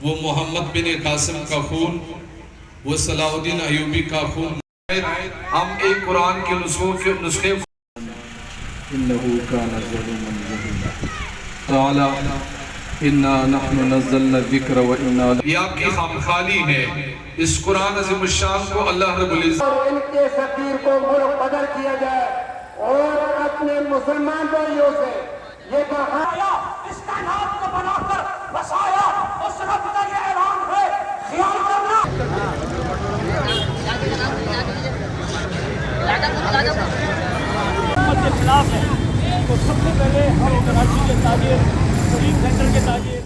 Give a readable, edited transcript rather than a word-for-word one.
वो मोहम्मद बिन कासिम का खून, वो सलाउद्दीन अयूबी का खून। हम एक कुरान के नुस्खे इन्नहु काना ज़लूमन जहूला ताला इन्ना नहनु नज़्ज़लना ज़िक्र व इन्ना ये आपकी खामखाली है। इस कुरान अज़ीम शान को अल्लाह रब्बुल इज़्ज़त और इनके सफीर को मुल्क बदल किया जाए और अपने मुसलमान भाइयों से ये कहा इस कायनात को बनाकर बसाया और सिर्फ का ये ऐलान है ख्याल करना के खिलाफ है। तो सबसे पहले हम कराची के ताजिर, शरीफ सेंटर के ताजिर